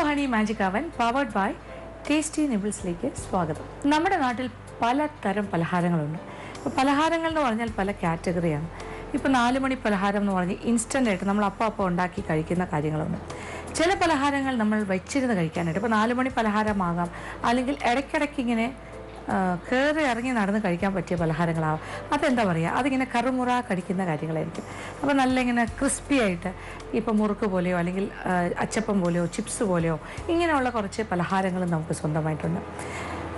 Honey magic അവൻ powered by tasty നിബിൾസിലേക്ക് സ്വാഗതം. നമ്മുടെ നാട്ടിൽ പലതരം പലഹാരങ്ങളുണ്ട്. ഇപ്പോൾ പലഹാരങ്ങൾ എന്ന് പറഞ്ഞാൽ പല കാറ്റഗറിയാണ്. ഇപ്പോൾ 4 മണി പലഹാരം എന്ന് പറഞ്ഞ് ഇൻസ്റ്റൻ്റായിട്ട് നമ്മൾ അപ്പം ഉണ്ടാക്കി കഴിക്കുന്ന കാര്യങ്ങളുണ്ട്. ചില പലഹാരങ്ങൾ നമ്മൾ വെച്ചിരുന്ന് കഴിക്കാനായിട്ട്, ഇപ്പോൾ 4 മണി പലഹാരമാകാം, അല്ലെങ്കിൽ ഇടയ്ക്കിടയ്ക്ക് ഇങ്ങനെ കയറി ഇറങ്ങി നടന്ന് കഴിക്കാൻ പറ്റിയ പലഹാരങ്ങളാവാം. അതെന്താ പറയുക, അതിങ്ങനെ കറുമുറ കടിക്കുന്ന കാര്യങ്ങളായിരിക്കും. അപ്പോൾ നല്ല ഇങ്ങനെ ക്രിസ്പി ആയിട്ട്, ഇപ്പോൾ മുറുക്ക് പോലെയോ അല്ലെങ്കിൽ അച്ചപ്പം പോലെയോ ചിപ്സ് പോലെയോ ഇങ്ങനെയുള്ള കുറച്ച് പലഹാരങ്ങൾ നമുക്ക് സ്വന്തമായിട്ടുണ്ട്.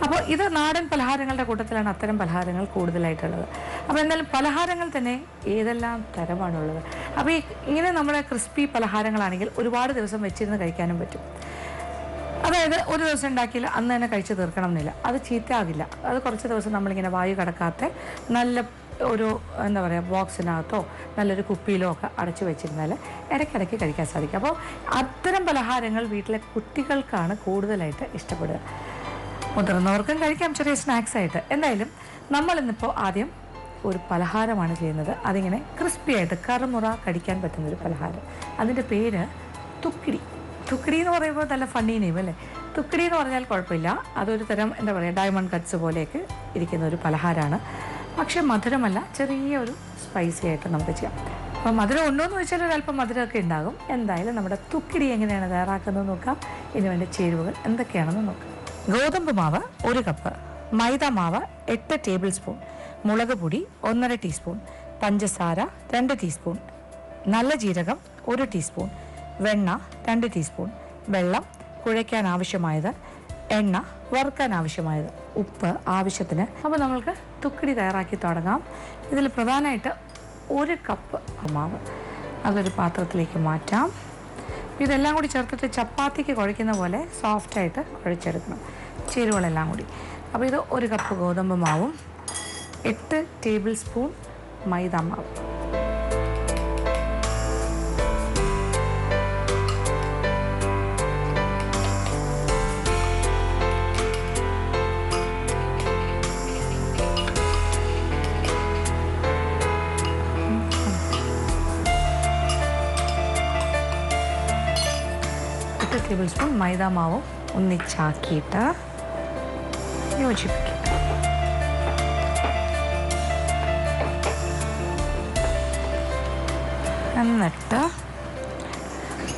അപ്പോൾ ഇത് നാടൻ പലഹാരങ്ങളുടെ കൂട്ടത്തിലാണ് അത്തരം പലഹാരങ്ങൾ കൂടുതലായിട്ടുള്ളത്. അപ്പോൾ എന്തായാലും പലഹാരങ്ങൾ തന്നെ ഏതെല്ലാം തരമാണുള്ളത്. അപ്പോൾ ഇങ്ങനെ നമ്മുടെ ക്രിസ്പി പലഹാരങ്ങളാണെങ്കിൽ ഒരുപാട് ദിവസം വെച്ചിരുന്ന് കഴിക്കാനും പറ്റും. അതായത് ഒരു ദിവസം ഉണ്ടാക്കിയില്ല അന്ന് തന്നെ കഴിച്ച് തീർക്കണം എന്നില്ല, അത് ചീത്തയാകില്ല. അത് കുറച്ച് ദിവസം നമ്മളിങ്ങനെ വായു കടക്കാത്ത നല്ല ഒരു എന്താ പറയുക ബോക്സിനകത്തോ നല്ലൊരു കുപ്പിയിലോ ഒക്കെ അടച്ചു വെച്ചിരുന്നാൽ ഇടയ്ക്കിടയ്ക്ക് കഴിക്കാൻ സാധിക്കും. അപ്പോൾ അത്തരം പലഹാരങ്ങൾ വീട്ടിലെ കുട്ടികൾക്കാണ് കൂടുതലായിട്ട് ഇഷ്ടപ്പെടുക. മുതിർന്നവർക്കും കഴിക്കാം ചെറിയ സ്നാക്സ് ആയിട്ട്. എന്തായാലും നമ്മളിന്നിപ്പോൾ ആദ്യം ഒരു പലഹാരമാണ് ചെയ്യുന്നത്. അതിങ്ങനെ ക്രിസ്പി ആയിട്ട് കറുമുറ കടിക്കാൻ പറ്റുന്നൊരു പലഹാരം. അതിൻ്റെ പേര് തുക്കിടി. തുക്കിടി എന്ന് പറയുമ്പോൾ നല്ല ഫണ്ണി നെയിം അല്ലേ. തുക്കിടി എന്ന് പറഞ്ഞാൽ കുഴപ്പമില്ല, അതൊരു തരം എന്താ പറയുക ഡയമണ്ട് കട്ട്സ് പോലെയൊക്കെ ഇരിക്കുന്ന ഒരു പലഹാരമാണ്. പക്ഷേ മധുരമല്ല, ചെറിയൊരു സ്പൈസി ആയിട്ട് നമുക്ക് ചെയ്യാം. അപ്പോൾ മധുരം ഉണ്ടോ എന്ന് വെച്ചാൽ ഒരല്പം മധുരമൊക്കെ ഉണ്ടാകും. എന്തായാലും നമ്മുടെ തുക്കിടി എങ്ങനെയാണ് തയ്യാറാക്കുന്നത് നോക്കാം. ഇതിന് വേണ്ട ചേരുവകൾ എന്തൊക്കെയാണെന്ന് നോക്കാം. ഗോതമ്പ് മാവ് 1 കപ്പ്, മൈദ മാവ് 8 ടേബിൾ സ്പൂൺ, മുളക് പൊടി 1.5 ടീസ്പൂൺ, പഞ്ചസാര 2 ടീസ്പൂൺ, നല്ല ജീരകം 1 ടീസ്പൂൺ, വെണ്ണ 2 ടീസ്പൂൺ, വെള്ളം കുഴയ്ക്കാൻ ആവശ്യമായത്, എണ്ണ വറുക്കാൻ ആവശ്യമായത്, ഉപ്പ് ആവശ്യത്തിന്. അപ്പോൾ നമ്മൾക്ക് തുക്കിടി തയ്യാറാക്കി തുടങ്ങാം. ഇതിൽ പ്രധാനമായിട്ട് 1 കപ്പ് മാവ് അതൊരു പാത്രത്തിലേക്ക് മാറ്റാം. ഇതെല്ലാം കൂടി ചേർത്തിട്ട് ചപ്പാത്തിക്ക് കുഴയ്ക്കുന്ന പോലെ സോഫ്റ്റായിട്ട് കുഴച്ചെടുക്കണം ചേരുവകളെല്ലാം കൂടി. അപ്പോൾ ഇത് 1 കപ്പ് ഗോതമ്പ് മാവും 8 ടേബിൾ സ്പൂൺ മൈദ മാവും. ടേബിൾ സ്പൂൺ മൈദ മാവും ഒന്നിച്ചാക്കിയിട്ട് യോജിപ്പിക്കുക. എന്നിട്ട്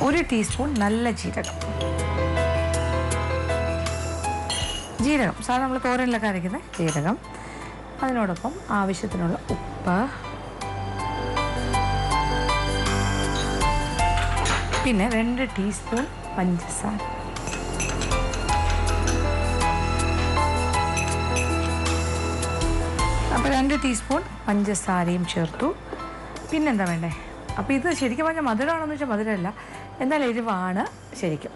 1 ടീസ്പൂൺ നല്ല ജീരകം സാധാരണ നമ്മൾ തോരനിലൊക്കെ അരയ്ക്കുന്ന ജീരകം, അതിനോടൊപ്പം ആവശ്യത്തിനുള്ള ഉപ്പ്, പിന്നെ 2 ടീസ്പൂൺ പഞ്ചസാര. അപ്പോൾ 2 ടീസ്പൂൺ പഞ്ചസാരയും ചേർത്തു. പിന്നെന്താ വേണ്ടേ, അപ്പോൾ ഇത് ശരിക്കും പറഞ്ഞാൽ മധുരമാണെന്ന് വെച്ചാൽ മധുരമല്ല, എന്നാൽ എരിവാണ് ശരിക്കും.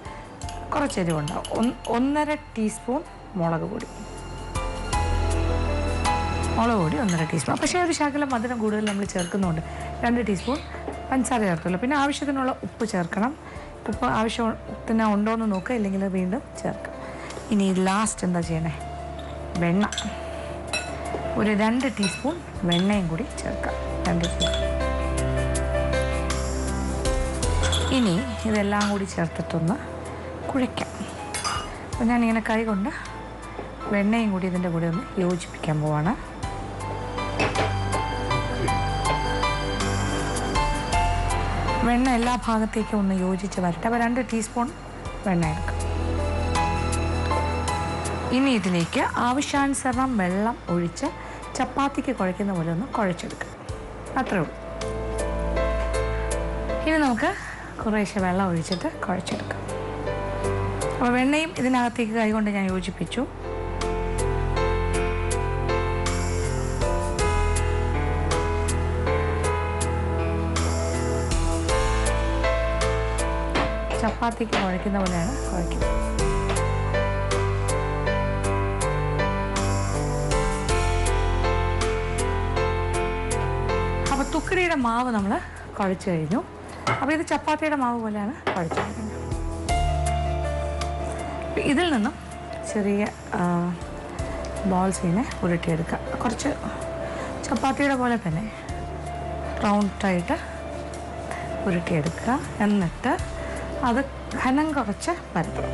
കുറച്ച് എരിവുണ്ടാവും. 1.5 ടീസ്പൂൺ മുളക് പൊടി 1.5 ടീസ്പൂൺ. പക്ഷേ ഒരു ശകലം മധുരം കൂടുതൽ നമ്മൾ ചേർക്കുന്നുണ്ട്. 2 ടീസ്പൂൺ പഞ്ചസാര ചേർത്തുള്ളൂ. പിന്നെ ആവശ്യത്തിനുള്ള ഉപ്പ് ചേർക്കണം. ഉപ്പ് ആവശ്യത്തിന് ഉണ്ടോ എന്ന് നോക്കുക, ഇല്ലെങ്കിൽ വീണ്ടും ചേർക്കാം. ഇനി ലാസ്റ്റ് എന്താ ചെയ്യണേ, വെണ്ണ 2 ടീസ്പൂൺ വെണ്ണയും കൂടി ചേർക്കാം. 2 ടീസ്പൂൺ. ഇനി ഇതെല്ലാം കൂടി ചേർത്തിട്ടൊന്ന് കുഴയ്ക്കാം. അപ്പോൾ ഞാനിങ്ങനെ കൈ കൊണ്ട് വെണ്ണയും കൂടി ഇതിൻ്റെ കൂടെ ഒന്ന് യോജിപ്പിക്കാൻ പോവാണ്. വെണ്ണ എല്ലാ ഭാഗത്തേക്കും ഒന്ന് യോജിച്ച് വരട്ടെ. അപ്പോൾ 2 ടീസ്പൂൺ വെണ്ണ എടുക്കാം. ഇനി ഇതിലേക്ക് ആവശ്യാനുസരണം വെള്ളം ഒഴിച്ച് ചപ്പാത്തിക്ക് കുഴയ്ക്കുന്ന പോലെ ഒന്ന് കുഴച്ചെടുക്കാം. അത്രേ ഉള്ളൂ. ഇനി നമുക്ക് കുറേശ്ശെ വെള്ളം ഒഴിച്ചിട്ട് കുഴച്ചെടുക്കാം. അപ്പോൾ വെണ്ണയും ഇതിനകത്തേക്ക് കൈകൊണ്ട് ഞാൻ യോജിപ്പിച്ചു. ചപ്പാത്തിക്ക് കുഴയ്ക്കുന്ന പോലെയാണ് കുഴയ്ക്കുന്നത്. അപ്പോൾ തുക്കിടിയുടെ മാവ് നമ്മൾ കുഴച്ച് കഴിഞ്ഞു. അപ്പോൾ ഇത് ചപ്പാത്തിയുടെ മാവ് പോലെയാണ് കുഴച്ച് കഴിഞ്ഞത്. ഇതിൽ നിന്നും ചെറിയ ബോൾസ് ഇങ്ങനെ ഉരുട്ടിയെടുക്കുക. കുറച്ച് ചപ്പാത്തിയുടെ പോലെ തന്നെ റൗണ്ടായിട്ട് ഉരുട്ടിയെടുക്കുക. എന്നിട്ട് അത് ഘനം കുറച്ച് പരത്തണം.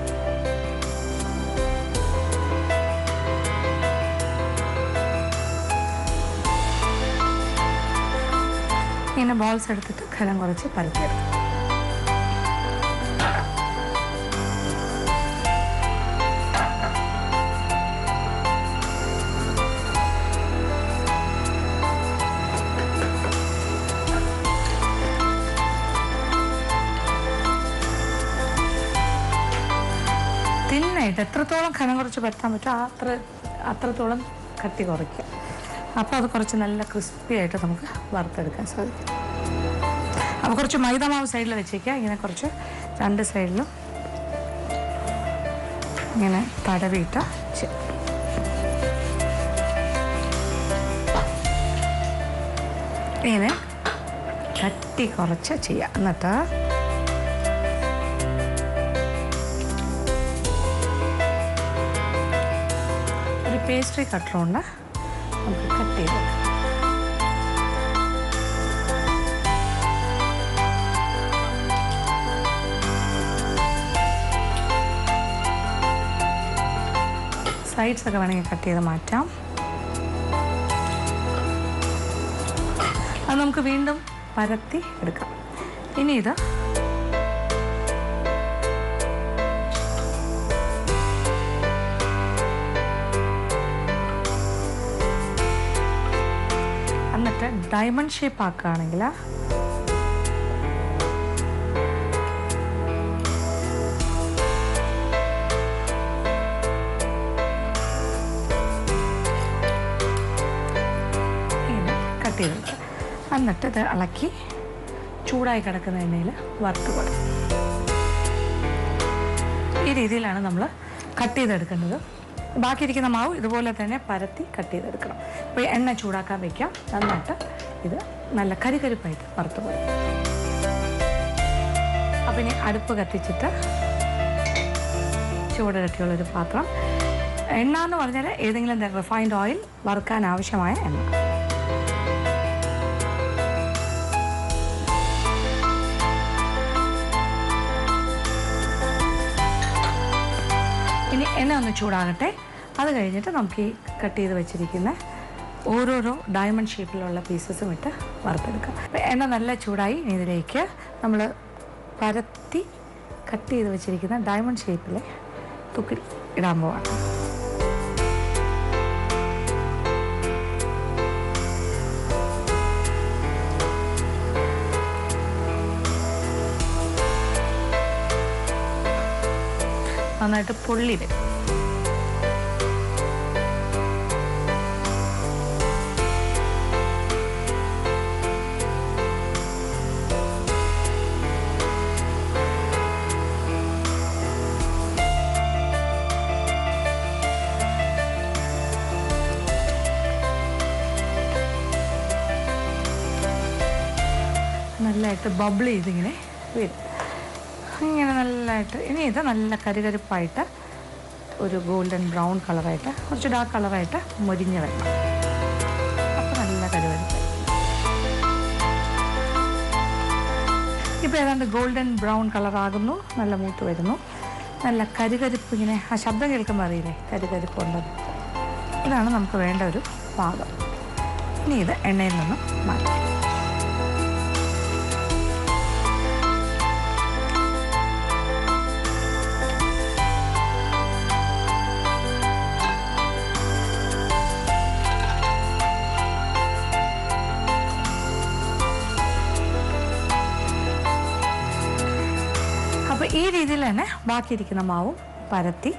ഇങ്ങനെ ബോൾസ് എടുത്തിട്ട് ഘനം കുറച്ച് പരത്തിയെടുക്കും. തിന്നായിട്ട് എത്രത്തോളം ഘനം കുറച്ച് പരത്താൻ പറ്റുമോ അത്രത്തോളം കട്ടി കുറയ്ക്കുക. അപ്പോൾ അത് കുറച്ച് നല്ല ക്രിസ്പി ആയിട്ട് നമുക്ക് വറുത്തെടുക്കാൻ സാധിക്കും. അപ്പോൾ കുറച്ച് മൈദമാവ് സൈഡിൽ വെച്ചേക്കുക. ഇങ്ങനെ കുറച്ച് രണ്ട് സൈഡിലും ഇങ്ങനെ തടവിയിട്ട് ഇങ്ങനെ കട്ടി കുറച്ച് ചെയ്യുക. എന്നിട്ട് ഒരു പേസ്ട്രി കട്ടറുണ്ട്, നമുക്ക് കട്ട് ചെയ്ത് സൈഡ്സ് ഒക്കെ വേണമെങ്കിൽ കട്ട് ചെയ്ത് മാറ്റാം. അത് നമുക്ക് വീണ്ടും പരത്തി എടുക്കാം. ഇനി ഇത് എന്നിട്ട് ഡയമണ്ട് ഷേപ്പ് ആക്കുകയാണെങ്കിൽ ഇങ്ങനെ കട്ട് ചെയ്തെടുക്കുക. എന്നിട്ട് ഇത് ഇളക്കി ചൂടായി കിടക്കുന്ന എണ്ണയിൽ വറുത്ത് കൊടുക്കും. ഈ രീതിയിലാണ് നമ്മൾ കട്ട് ചെയ്തെടുക്കേണ്ടത്. ബാക്കിയിരിക്കുന്ന മാവ് ഇതുപോലെ തന്നെ പരത്തി കട്ട് ചെയ്തെടുക്കണം. അപ്പോൾ എണ്ണ ചൂടാക്കാൻ വയ്ക്കാം. നന്നായിട്ട് ഇത് നല്ല കരികരിപ്പായിട്ട് വറുത്ത് കൊടുക്കും. അപ്പോൾ ഇനി അടുപ്പ് കത്തിച്ചിട്ട് ചൂട് കട്ടിയുള്ളൊരു പാത്രം, എണ്ണ എന്ന് പറഞ്ഞാൽ ഏതെങ്കിലും റിഫൈൻഡ് ഓയിൽ, വറുക്കാൻ ആവശ്യമായ എണ്ണ. ഇനി എണ്ണ ഒന്ന് ചൂടാകട്ടെ. അത് കഴിഞ്ഞിട്ട് നമുക്ക് ഈ കട്ട് ചെയ്ത് വെച്ചിരിക്കുന്ന ഓരോരോ ഡയമണ്ട് ഷേപ്പിലുള്ള പീസസും ഇട്ട് വറുത്തെടുക്കാം. അപ്പോൾ എണ്ണ നല്ല ചൂടായി. ഇതിലേക്ക് നമ്മൾ പരത്തി കട്ട് ചെയ്ത് വെച്ചിരിക്കുന്ന ഡയമണ്ട് ഷേപ്പിലെ തുക്കിടി ഇടാൻ പോവാണ്. നന്നായിട്ട് പൊള്ളി വരും. നല്ലതായിട്ട് ബബിൾ ചെയ്തിങ്ങനെ വരും. ഇങ്ങനെ നല്ലതായിട്ട് ഇനി ഇത് നല്ല കരികരിപ്പായിട്ട് ഒരു ഗോൾഡൻ ബ്രൗൺ കളറായിട്ട് കുറച്ച് ഡാർക്ക് കളറായിട്ട് മൊരിഞ്ഞ് വരണം. അപ്പോൾ നല്ല കരികരിപ്പ്. ഇപ്പോൾ ഏതാണ്ട് ഗോൾഡൻ ബ്രൗൺ കളറാകുന്നു, നല്ല മൂത്ത് വരുന്നു. നല്ല കരികരിപ്പ് ഇങ്ങനെ ആ ശബ്ദം കേൾക്കുമ്പോൾ അറിയില്ലേ കരികരിപ്പ് ഉണ്ടെന്ന്. ഇതാണ് നമുക്ക് വേണ്ട ഒരു പാകം. ഇനി ഇത് എണ്ണയിൽ നിന്നും മാറ്റാം. അപ്പോൾ ഈ രീതിയിൽ തന്നെ ബാക്കിയിരിക്കുന്ന മാവും പരത്തി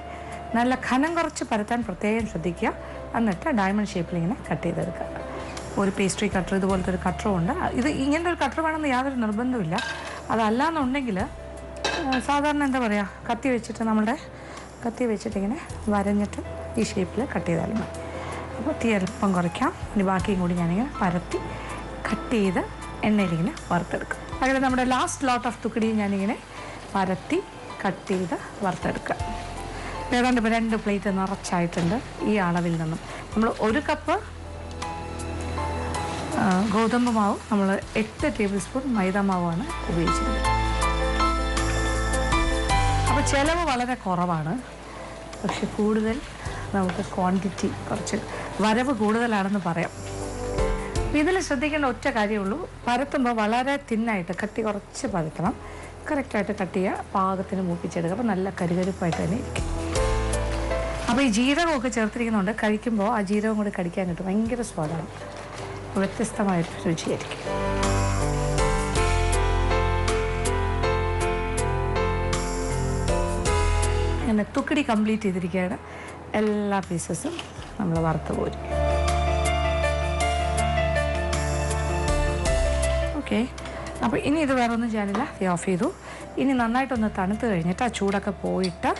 നല്ല ഘനം കുറച്ച് പരത്താൻ പ്രത്യേകം ശ്രദ്ധിക്കുക. എന്നിട്ട് ഡയമണ്ട് ഷേപ്പിൽ ഇങ്ങനെ കട്ട് ചെയ്തെടുക്കുക. ഒരു പേസ്ട്രി കട്ടർ ഇതുപോലത്തെ ഒരു കട്ടറും ഉണ്ട്. ഇത് ഇങ്ങനത്തെ ഒരു കട്ടർ വേണമെന്ന് യാതൊരു നിർബന്ധമില്ല. അതല്ലാന്നുണ്ടെങ്കിൽ സാധാരണ എന്താ പറയുക, കത്തി വെച്ചിട്ട് ഇങ്ങനെ വരഞ്ഞിട്ട് ഈ ഷേപ്പിൽ കട്ട് ചെയ്താലും മതി. അപ്പോൾ തീ അല്പം കുറയ്ക്കാം. ഇനി ബാക്കിയും കൂടി ഞാനിങ്ങനെ പരത്തി കട്ട് ചെയ്ത് എണ്ണയിലിങ്ങനെ വറുത്തെടുക്കും. അങ്ങനെ നമ്മുടെ ലാസ്റ്റ് ലോട്ട് ഓഫ് തുക്കടിയും ഞാനിങ്ങനെ പരത്തി കട്ട് ചെയ്ത് വറുത്തെടുക്കുക. ഏതാണ്ട് ഇപ്പോൾ 2 പ്ലേറ്റ് നിറച്ചായിട്ടുണ്ട്. ഈ അളവിൽ നിന്നും നമ്മൾ 1 കപ്പ് ഗോതമ്പ് മാവ് നമ്മൾ 8 ടേബിൾ സ്പൂൺ മൈദ മാവാണ് ഉപയോഗിച്ചിരുന്നത്. അപ്പോൾ ചിലവ് വളരെ കുറവാണ്, പക്ഷെ കൂടുതൽ നമുക്ക് ക്വാണ്ടിറ്റി കുറച്ച് വരവ് കൂടുതലാണെന്ന് പറയാം. ഇതിൽ ശ്രദ്ധിക്കേണ്ട ഒറ്റ കാര്യമുള്ളൂ, പരത്തുമ്പോൾ വളരെ തിന്നായിട്ട് കട്ടി കുറച്ച് പരത്തണം. കറക്റ്റായിട്ട് കട്ട് ചെയ്യുക, പാകത്തിന് മൂപ്പിച്ചെടുക്കുക. അപ്പോൾ നല്ല കരുകരുപ്പായിട്ട് തന്നെ ഇരിക്കും. അപ്പോൾ ഈ ജീരകമൊക്കെ ചേർത്തിരിക്കുന്നുണ്ട്, കഴിക്കുമ്പോൾ ആ ജീരകം കൂടി കടിക്കാൻ കിട്ടും. ഭയങ്കര സ്വാദാണ്, വ്യത്യസ്തമായിട്ട് രുചിയായിരിക്കും. അങ്ങനെ തുക്കടി കംപ്ലീറ്റ് ചെയ്തിരിക്കുകയാണ്. എല്ലാ പീസസും നമ്മൾ വറുത്ത് പോരും. ഓക്കെ, അപ്പോൾ ഇനി ഇത് വേറെ ഒന്നും ചെയ്യാനില്ല, ഓഫ് ചെയ്തു. ഇനി നന്നായിട്ടൊന്ന് തണുത്ത് കഴിഞ്ഞിട്ട് ആ ചൂടൊക്കെ പോയിട്ട്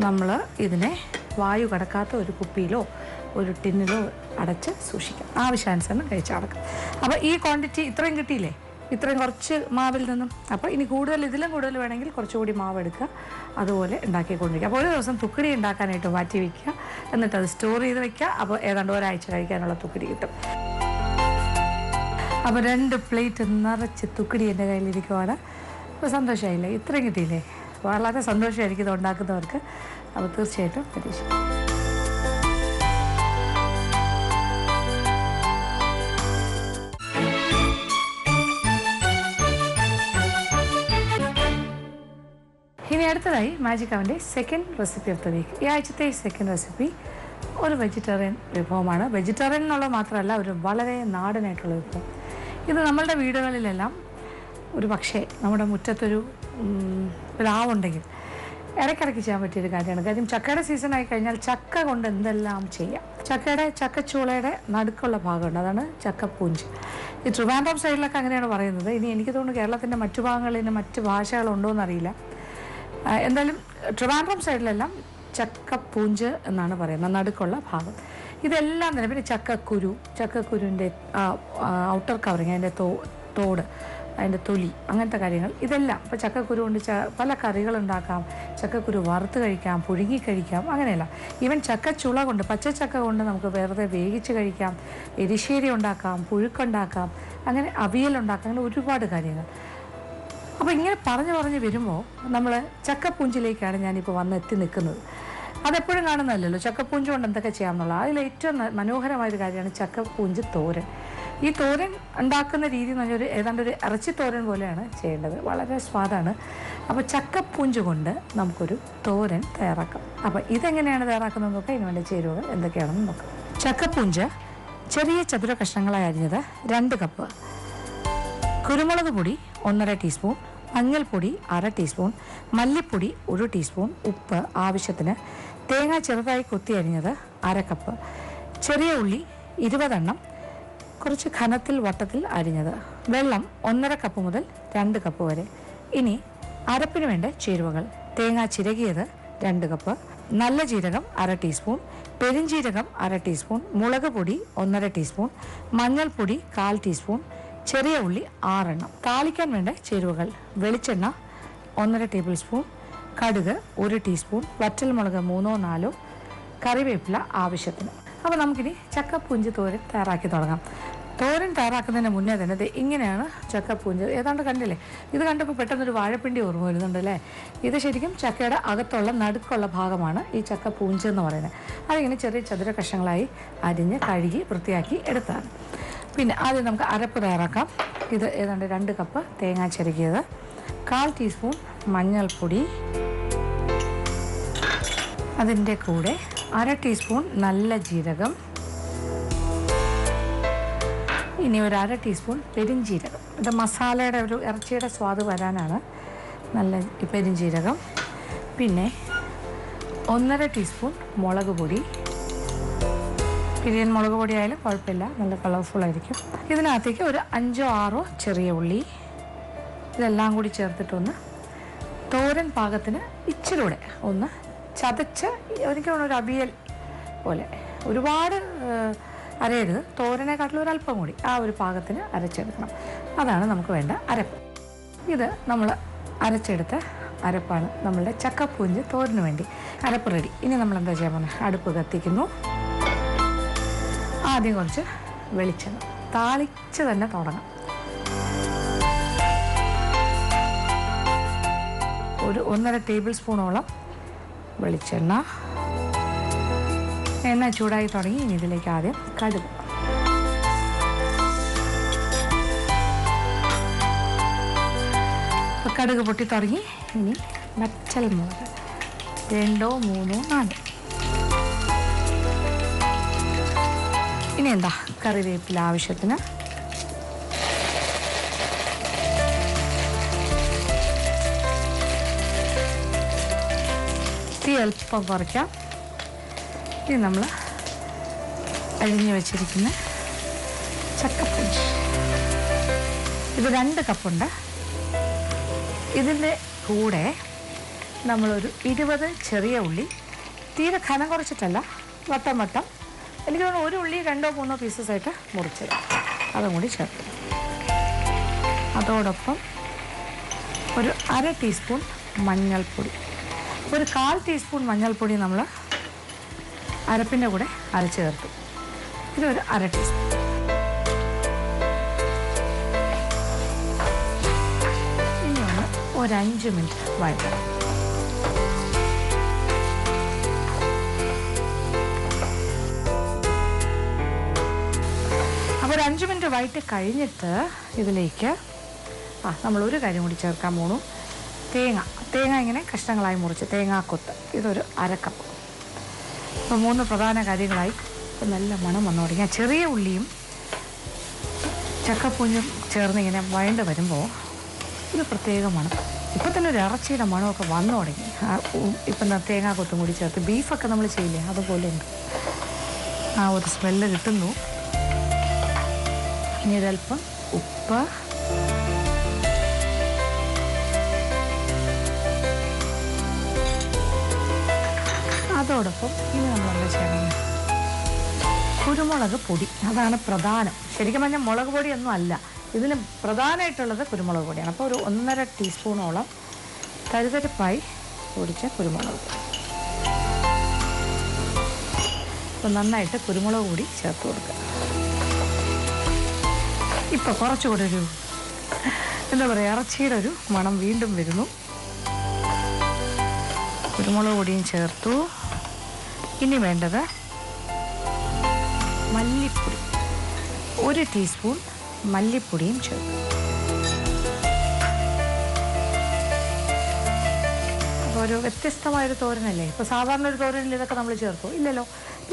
നമ്മൾ ഇതിനെ വായു കടക്കാത്ത ഒരു കുപ്പിയിലോ ഒരു ടിന്നിലോ അടച്ച് സൂക്ഷിക്കാം. ആവശ്യാനുസരണം കഴിച്ച് അടക്കാം. അപ്പോൾ ഈ ക്വാണ്ടിറ്റി ഇത്രയും കിട്ടിയില്ലേ, ഇത്രയും കുറച്ച് മാവിൽ നിന്നും. അപ്പോൾ ഇനി കൂടുതൽ, ഇതിലും കൂടുതൽ വേണമെങ്കിൽ കുറച്ചുകൂടി മാവ് എടുക്കുക, അതുപോലെ ഉണ്ടാക്കിക്കൊണ്ടിരിക്കുക. അപ്പോൾ ഒരു ദിവസം തുക്കടി ഉണ്ടാക്കാനായിട്ട് മാറ്റി വയ്ക്കുക, എന്നിട്ട് അത് സ്റ്റോർ ചെയ്ത് വയ്ക്കുക. അപ്പോൾ ഏതാണ്ട് ഒരാഴ്ച കഴിക്കാനുള്ള തുക്കടി കിട്ടും. അപ്പോൾ 2 പ്ലേറ്റ് നിറച്ച് തുക്കടി എൻ്റെ കയ്യിലിരിക്കുവാണ്. അപ്പോൾ സന്തോഷമായില്ലേ, ഇത്രയും കിട്ടിയില്ലേ? വളരെ സന്തോഷമായിരിക്കും ഇത് ഉണ്ടാക്കുന്നവർക്ക്. അപ്പോൾ തീർച്ചയായിട്ടും പരീക്ഷിക്കും. ഇനി അടുത്തതായി മാജിക് അവൻ്റെ second recipe of the week. ഈ ആഴ്ചത്തെ സെക്കൻഡ് റെസിപ്പി ഒരു വെജിറ്റേറിയൻ വിഭവമാണ്. വെജിറ്റേറിയൻ എന്നുള്ളത് മാത്രമല്ല, ഒരു വളരെ നാടനായിട്ടുള്ള വിഭവം. ഇത് നമ്മളുടെ വീടുകളിലെല്ലാം ഒരു പക്ഷേ നമ്മുടെ മുറ്റത്തൊരു പ്ലാവുണ്ടെങ്കിൽ ഇടയ്ക്കിടയ്ക്ക് ചെയ്യാൻ പറ്റിയൊരു കാര്യമാണ്. കാര്യം ചക്കയുടെ സീസൺ ആയി കഴിഞ്ഞാൽ ചക്ക കൊണ്ട് എന്തെല്ലാം ചെയ്യാം. ചക്കച്ചൂളയുടെ നടുക്കുള്ള ഭാഗമുണ്ട്, അതാണ് ചക്കപ്പൂഞ്ച്. ഈ ട്രിവാൻഡ്രം സൈഡിലൊക്കെ അങ്ങനെയാണ് പറയുന്നത്. ഇനി എനിക്ക് തോന്നുന്നു കേരളത്തിൻ്റെ മറ്റു ഭാഗങ്ങളിൽ മറ്റ് ഭാഷകളുണ്ടോ എന്നറിയില്ല. എന്തായാലും ട്രിവാൻഡ്രം സൈഡിലെല്ലാം ചക്കപ്പൂഞ്ച് എന്നാണ് പറയുന്നത്, നടുക്കുള്ള ഭാഗം. ഇതെല്ലാം തന്നെ. പിന്നെ ചക്കക്കുരുവിൻ്റെ ഔട്ടർ കവറിങ്, അതിൻ്റെ തോട്, അതിൻ്റെ തൊലി, അങ്ങനത്തെ കാര്യങ്ങൾ ഇതെല്ലാം. ഇപ്പോൾ ചക്കക്കുരു കൊണ്ട് പല കറികളുണ്ടാക്കാം, ചക്കക്കുരു വറുത്ത് കഴിക്കാം, പുഴുങ്ങി കഴിക്കാം, അങ്ങനെയല്ല. ഈവൻ ചക്കച്ചുള കൊണ്ട്, പച്ചച്ചക്ക കൊണ്ട് നമുക്ക് വെറുതെ വേവിച്ച് കഴിക്കാം, എരിശ്ശേരി ഉണ്ടാക്കാം, പുഴുക്കുണ്ടാക്കാം, അങ്ങനെ അവിയലുണ്ടാക്കാം, അങ്ങനെ ഒരുപാട് കാര്യങ്ങൾ. അപ്പോൾ ഇങ്ങനെ പറഞ്ഞു വരുമ്പോൾ നമ്മൾ ചക്കപ്പൂഞ്ചിലേക്കാണ് ഞാനിപ്പോൾ എത്തി നിൽക്കുന്നത്. അതെപ്പോഴും കാണുന്നതല്ലല്ലോ ചക്കപ്പൂഞ്ച് കൊണ്ട് എന്തൊക്കെ ചെയ്യാമെന്നുള്ളത്. അതിൽ ഏറ്റവും മനോഹരമായൊരു കാര്യമാണ് ചക്കപ്പൂഞ്ച് തോരൻ. ഈ തോരൻ ഉണ്ടാക്കുന്ന രീതി എന്ന് പറഞ്ഞാൽ ഏതാണ്ട് ഒരു ഇറച്ചി തോരൻ പോലെയാണ് ചെയ്യേണ്ടത്. വളരെ സ്വാദാണ്. അപ്പോൾ ചക്കപ്പൂഞ്ച് കൊണ്ട് നമുക്കൊരു തോരൻ തയ്യാറാക്കാം. അപ്പോൾ ഇതെങ്ങനെയാണ് തയ്യാറാക്കുന്നത് നോക്കാം. ഇതിന് വേണ്ട ചേരുവകൾ എന്തൊക്കെയാണെന്ന് നോക്കാം. ചക്കപ്പൂഞ്ച് ചെറിയ ചതുര കഷ്ണങ്ങളായി അരിഞ്ഞത് 2 കപ്പ്, കുരുമുളക് പൊടി 1.5 ടീസ്പൂൺ, മഞ്ഞൾപ്പൊടി 1/2 ടീസ്പൂൺ, മല്ലിപ്പൊടി 1 ടീസ്പൂൺ, ഉപ്പ് ആവശ്യത്തിന്, തേങ്ങ ചെറുതായി കൊത്തി അരിഞ്ഞത് 1/2 കപ്പ്, ചെറിയ ഉള്ളി 20 എണ്ണം കുറച്ച് ഘനത്തിൽ വട്ടത്തിൽ അരിഞ്ഞത്, വെള്ളം 1.5 കപ്പ് മുതൽ 2 കപ്പ് വരെ. ഇനി അരപ്പിന് വേണ്ട ചേരുവകൾ: തേങ്ങ ചിരകിയത് 2 കപ്പ്, നല്ല ജീരകം 1/2 ടീസ്പൂൺ, പെരിഞ്ജീരകം 1/2 ടീസ്പൂൺ, മുളക് പൊടി 1.5 ടീസ്പൂൺ, മഞ്ഞൾപ്പൊടി 1/4 ടീസ്പൂൺ, ചെറിയ ഉള്ളി 6 എണ്ണം. താളിക്കാൻ വേണ്ട ചേരുവകൾ: വെളിച്ചെണ്ണ 1.5 ടേബിൾ സ്പൂൺ, കടുക് 1 ടീസ്പൂൺ, വറ്റൽമുളക് 3-4, കറിവേപ്പില ആവശ്യത്തിന്. അപ്പോൾ നമുക്കിനി ചക്കപ്പൂഞ്ച് തോരൻ തയ്യാറാക്കി തുടങ്ങാം. തോരൻ തയ്യാറാക്കുന്നതിന് മുന്നേ തന്നെ ഇങ്ങനെയാണ് ചക്കപ്പൂഞ്ച്. ഏതാണ്ട് കണ്ടില്ലേ? ഇത് കണ്ടപ്പോൾ പെട്ടെന്നൊരു വാഴപ്പിണ്ടി ഓർമ്മ വരുന്നുണ്ടല്ലേ? ഇത് ശരിക്കും ചക്കയുടെ അകത്തുള്ള നടുക്കുള്ള ഭാഗമാണ് ഈ ചക്കപ്പൂഞ്ച് എന്ന് പറയുന്നത്. അതിങ്ങനെ ചെറിയ ചതുര കഷ്ണങ്ങളായി അരിഞ്ഞ് കഴുകി വൃത്തിയാക്കി എടുത്താണ്. പിന്നെ ആദ്യം നമുക്ക് അരപ്പ് തയ്യാറാക്കാം. ഇത് ഏതാണ്ട് 2 കപ്പ് തേങ്ങ ചിരകിയത്, 1/4 ടീസ്പൂൺ മഞ്ഞൾപ്പൊടി, അതിൻ്റെ കൂടെ 1/2 ടീസ്പൂൺ നല്ല ജീരകം, ഇനി 1/2 ടീസ്പൂൺ പെരിഞ്ജീരകം. ഇത് മസാലയുടെ ഒരു ഇറച്ചിയുടെ സ്വാദ് വരാനാണ് നല്ല പെരിഞ്ജീരകം. പിന്നെ 1.5 ടീസ്പൂൺ മുളക് പൊടി. പിരിയൻ മുളക് പൊടി ആയാലും കുഴപ്പമില്ല, നല്ല കളർഫുള്ളായിരിക്കും. ഇതിനകത്തേക്ക് ഒരു 5-6 ചെറിയ ഉള്ളി. ഇതെല്ലാം കൂടി ചേർത്തിട്ടൊന്ന് തോരൻ പാകത്തിന് ഇച്ചിരി കൂടെ ഒന്ന് ചതച്ച്, എനിക്ക് തോന്നുന്നു ഒരു അവിയൽ പോലെ, ഒരുപാട് അരയരുത്, തോരനെക്കാട്ടിലും ഒരല്പം കൂടി ആ ഒരു പാകത്തിന് അരച്ചെടുക്കണം. അതാണ് നമുക്ക് വേണ്ട അരപ്പ്. ഇത് നമ്മൾ അരച്ചെടുത്ത അരപ്പാണ് നമ്മളുടെ ചക്കപ്പൂഞ്ച് തോരന് വേണ്ടി. അരപ്പ് റെഡി. ഇനി നമ്മൾ എന്താ ചെയ്യാൻ പോകുന്നത്? അടുപ്പ് കത്തിക്കുന്നു. ആദ്യം കുറച്ച് വെളിച്ചെണ്ണ താളിച്ച് തന്നെ തുടങ്ങാം. ഒരു 1.5 ടേബിൾ സ്പൂണോളം വെളിച്ചെണ്ണ. എണ്ണ ചൂടായി തുടങ്ങി. ഇനി ഇതിലേക്ക് ആദ്യം കടുക്. കടുക് പൊട്ടി തുടങ്ങി. ഇനി വറ്റൽ മുളക് 2, 3, 4. ഇനി എന്താ കറിവേപ്പില ആവശ്യത്തിന്. തീ അല്പം കുറയ്ക്കാം. ഇനി നമ്മൾ അരിഞ്ഞു വെച്ചിരിക്കുന്ന ചക്കപ്പൂഞ്ചി, ഇത് 2 കപ്പുണ്ട്. ഇതിൻ്റെ കൂടെ നമ്മളൊരു 20 ചെറിയ ഉള്ളി, തീരെ ഖനം കുറച്ചിട്ടല്ല, വട്ടം വട്ടം, എനിക്ക് തോന്നുന്നു ഒരു ഉള്ളി 2 3 പീസസ് ആയിട്ട് മുറിച്ചത്, അതും കൂടി ചേർക്കും. അതോടൊപ്പം ഒരു 1/2 ടീസ്പൂൺ മഞ്ഞൾപ്പൊടി, ഒരു 1/4 ടീസ്പൂൺ മഞ്ഞൾപ്പൊടി നമ്മൾ അരപ്പിൻ്റെ കൂടെ അരച്ച് ചേർത്തു. ഇതൊരു 1/2 ടീസ്പൂൺ. ഇനി ഒന്ന് ഒരു 5 മിനിറ്റ് വഴറ്റണം. അപ്പോൾ ഒരു 5 മിനിറ്റ് വഴറ്റി കഴിഞ്ഞിട്ട് ഇതിലേക്ക് നമ്മളൊരു കാര്യം കൂടി ചേർക്കാൻ പോണു. തേങ്ങ ഇങ്ങനെ കഷ്ണങ്ങളായി മുറിച്ച് തേങ്ങാക്കൊത്ത്, ഇതൊരു 1/2 കപ്പ്. അപ്പോൾ 3 പ്രധാന കാര്യങ്ങളായി. ഇപ്പോൾ നല്ല മണം വന്നു തുടങ്ങി. ചെറിയ ഉള്ളിയും ചക്കപ്പൂഞ്ഞും ചേർന്ന് ഇങ്ങനെ വഴണ്ട് വരുമ്പോൾ ഒരു പ്രത്യേക മണം. ഇപ്പം തന്നെ ഒരു ഇറച്ചിയുടെ മണമൊക്കെ വന്നു തുടങ്ങി. ഇപ്പം തേങ്ങാക്കൊത്തും കൂടി ചേർത്ത് ബീഫൊക്കെ നമ്മൾ ചെയ്യില്ലേ, അതുപോലെ ഉണ്ട്. ആ ഒരു സ്മെല്ല് കിട്ടുന്നു. ഇനി ഒരല്പം ഉപ്പ്, അതോടൊപ്പം ഇനി നമ്മളെന്താ ചെയ്യണം, കുരുമുളക് പൊടി. അതാണ് പ്രധാനം. ശരിക്കും പറഞ്ഞാൽ മുളക് പൊടിയൊന്നും അല്ല, ഇതിന് പ്രധാനമായിട്ടുള്ളത് കുരുമുളക് പൊടിയാണ്. അപ്പോൾ ഒരു 1.5 ടീസ്പൂണോളം തരിതരിപ്പായി പൊടിച്ച കുരുമുളക് പൊടി. അപ്പോൾ നന്നായിട്ട് കുരുമുളക് പൊടി ചേർത്ത് കൊടുക്കുക. ഇപ്പോൾ കുറച്ചുകൂടെ ഒരു എന്താ പറയുക, ഇറച്ചിയുടെ ഒരു മണം വീണ്ടും വരുന്നു. കുരുമുളക് പൊടിയും ചേർത്തു. ഇനി വേണ്ടത് മല്ലിപ്പൊടി, 1 ടീസ്പൂൺ മല്ലിപ്പൊടിയും ചേർക്കും. അപ്പോൾ ഒരു വ്യത്യസ്തമായൊരു തോരനല്ലേ. ഇപ്പോൾ സാധാരണ ഒരു തോരനിൽ ഇതൊക്കെ നമ്മൾ ചേർക്കും ഇല്ലല്ലോ.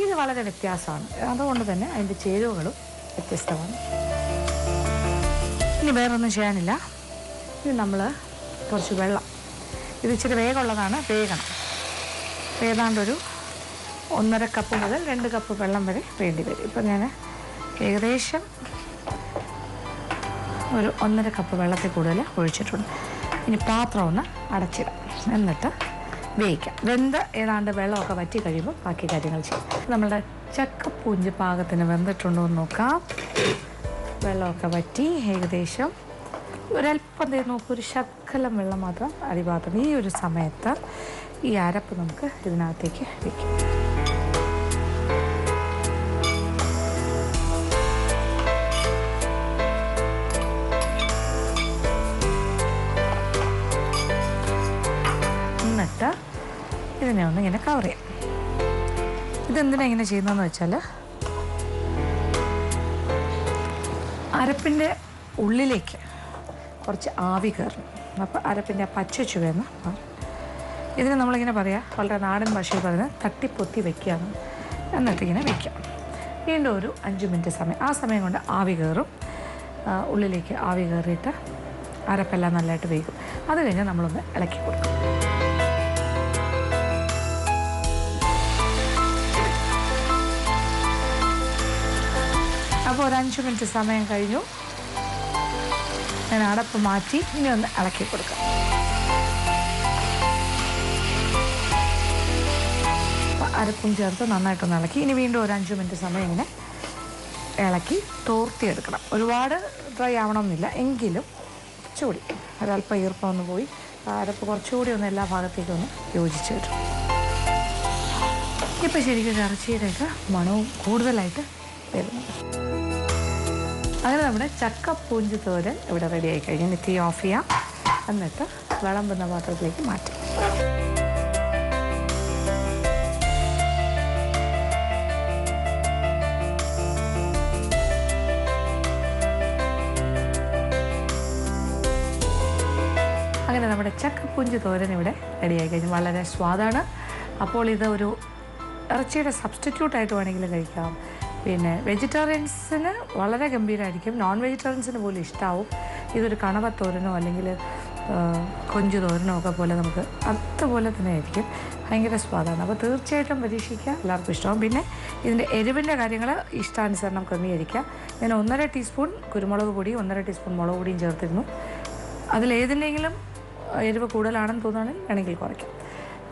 ഇത് വളരെ വ്യത്യാസമാണ്. അതുകൊണ്ട് തന്നെ അതിൻ്റെ ചേരുവകളും വ്യത്യസ്തമാണ്. ഇനി വേറൊന്നും ചെയ്യാനില്ല. ഇത് നമ്മൾ കുറച്ച് വെള്ളം, ഇത് ഇച്ചിരി വേഗമുള്ളതാണ്, വേഗണം. ഏതാണ്ടൊരു 1.5 കപ്പ് മുതൽ 2 കപ്പ് വെള്ളം വരെ വേണ്ടി വരും. ഇപ്പം ഞാൻ ഏകദേശം ഒരു 1.5 കപ്പ് വെള്ളത്തിൽ കൂടുതൽ ഒഴിച്ചിട്ടുണ്ട്. ഇനി പാത്രം ഒന്ന് അടച്ചിടാം, എന്നിട്ട് വേവിക്കാം. വെന്ത് ഏതാണ്ട് വെള്ളമൊക്കെ വറ്റി കഴിയുമ്പോൾ ബാക്കി കാര്യങ്ങൾ ചെയ്യും. നമ്മളുടെ ചക്കപ്പൂഞ്ചി പാകത്തിന് വെന്തിട്ടുണ്ടോ എന്ന് നോക്കാം. വെള്ളമൊക്കെ വറ്റി ഏകദേശം ഒരല്പം നോക്കും, ഒരു ശകലം വെള്ളം മാത്രം അടിഭാഗത്ത്. ഈ ഒരു സമയത്ത് ഈ അരപ്പ് നമുക്ക് ഇതിനകത്തേക്ക് വയ്ക്കും. എന്നിട്ട് ഇതിനെ ഒന്ന് ഇങ്ങനെ കവർ ചെയ്യാം. ഇതെന്തിനാണ് ഇങ്ങനെ ചെയ്യുന്നതെന്ന് വെച്ചാൽ അരപ്പിൻ്റെ ഉള്ളിലേക്ക് കുറച്ച് ആവി കയറണം. അപ്പോൾ അരപ്പിൻ്റെ പച്ച ചുവന്ന് ഇതിന് നമ്മളിങ്ങനെ പറയാം, വളരെ നാടൻ ഭാഷയിൽ പറയുന്നത് തട്ടിപ്പൊത്തി വയ്ക്കുകയാണ്. എന്നിട്ടിങ്ങനെ വയ്ക്കാം. വീണ്ടും ഒരു 5 മിനിറ്റ് സമയം. ആ സമയം കൊണ്ട് ആവി കയറും. ഉള്ളിലേക്ക് ആവി കയറിയിട്ട് അരപ്പെല്ലാം നല്ലതായിട്ട് വേകും. അത് കഴിഞ്ഞ് നമ്മളൊന്ന് ഇളക്കി കൊടുക്കും. അപ്പോൾ ഒരു 5 മിനിറ്റ് സമയം കഴിഞ്ഞു. ഞാൻ അടപ്പ് മാറ്റി ഇനി ഒന്ന് ഇളക്കി കൊടുക്കാം. അരപ്പും ചേർത്ത് നന്നായിട്ടൊന്ന് ഇളക്കി. ഇനി വീണ്ടും ഒരു 5 മിനിറ്റ് സമയം ഇങ്ങനെ ഇളക്കി തോർത്തിയെടുക്കണം. ഒരുപാട് ഡ്രൈ ആവണമെന്നില്ല, എങ്കിലും കുറച്ചുകൂടി ഒരല്പം ഈർപ്പം ഒന്ന് പോയി അരപ്പ് കുറച്ചുകൂടി ഒന്ന് എല്ലാ ഭാഗത്തേക്കും ഒന്ന് യോജിച്ച് വരും. ഇപ്പം ശരിക്കും ഇറച്ചിയുടെയൊക്കെ മണവും കൂടുതലായിട്ട് വരുന്നുണ്ട്. അങ്ങനെ നമ്മുടെ ചക്കപ്പൂഞ്ചി തോരൻ ഇവിടെ റെഡി ആയി കഴിഞ്ഞു. തീ ഓഫ് ചെയ്യാം. എന്നിട്ട് വിളമ്പുന്ന പാത്രത്തിലേക്ക് മാറ്റാം. അങ്ങനെ നമ്മുടെ ചക്കപ്പൂഞ്ച് തോരൻ ഇവിടെ റെഡിയായി കഴിഞ്ഞു. വളരെ സ്വാദാണ്. അപ്പോൾ ഇത് ഒരു ഇറച്ചിയുടെ സബ്സ്റ്റിറ്റ്യൂട്ടായിട്ട് വേണമെങ്കിലും കഴിക്കാം. പിന്നെ വെജിറ്റേറിയൻസിന് വളരെ ഗംഭീരമായിരിക്കും, നോൺ വെജിറ്റേറിയൻസിന് പോലും ഇഷ്ടമാവും. ഇതൊരു കണവത്തോരനോ അല്ലെങ്കിൽ കൊഞ്ചു തോരനോ ഒക്കെ പോലെ നമുക്ക് അതുപോലെ തന്നെ ആയിരിക്കും. ഭയങ്കര സ്വാദാണ്. അപ്പോൾ തീർച്ചയായിട്ടും പരീക്ഷിക്കുക, എല്ലാവർക്കും ഇഷ്ടമാവും. പിന്നെ ഇതിൻ്റെ എരിവിൻ്റെ കാര്യങ്ങൾ ഇഷ്ടാനുസരണം ക്രമീകരിക്കുക. ഞാൻ 1.5 ടീസ്പൂൺ കുരുമുളക് പൊടി, 1.5 ടീസ്പൂൺ മുളക് പൊടിയും ചേർത്തിരുന്നു. അതിലേതിൻ്റെങ്കിലും എരിവ് കൂടുതലാണെന്ന് തോന്നുകയാണെങ്കിൽ വേണമെങ്കിൽ കുറയ്ക്കാം.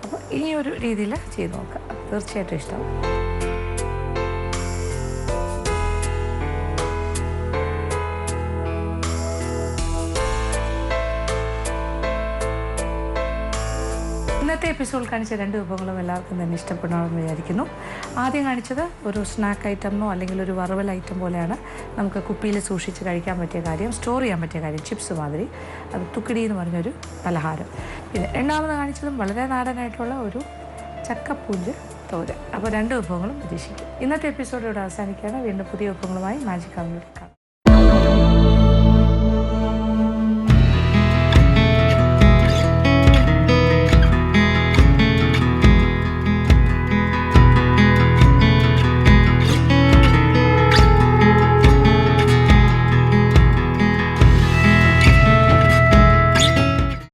അപ്പോൾ ഈ ഒരു രീതിയിൽ ചെയ്ത് നോക്കുക, തീർച്ചയായിട്ടും ഇഷ്ടമാവും. ഇന്നത്തെ എപ്പിസോഡ് കാണിച്ച 2 വിഭവങ്ങളും എല്ലാവർക്കും തന്നെ ഇഷ്ടപ്പെടണമെന്ന് വിചാരിക്കുന്നു. ആദ്യം കാണിച്ചത് ഒരു സ്നാക്ക് ഐറ്റമെന്നോ അല്ലെങ്കിൽ ഒരു വറവൽ ഐറ്റം പോലെയാണ്. നമുക്ക് കുപ്പിയിൽ സൂക്ഷിച്ച് കഴിക്കാൻ പറ്റിയ കാര്യം, സ്റ്റോർ ചെയ്യാൻ പറ്റിയ കാര്യം, ചിപ്സ് മാതിരി. അത് തുക്കിടി എന്ന് പറഞ്ഞൊരു പലഹാരം. പിന്നെ രണ്ടാമത് കാണിച്ചതും വളരെ നാടനായിട്ടുള്ള ഒരു ചക്കപ്പൂഞ്ച് തോരൻ. അപ്പോൾ 2 വിഭവങ്ങളും പരീക്ഷിക്കും. ഇന്നത്തെ എപ്പിസോഡ് ഇവിടെ അവസാനിക്കുകയാണ്. വീണ്ടും പുതിയ വിഭവങ്ങളുമായി മാജിക് ഫാമിലി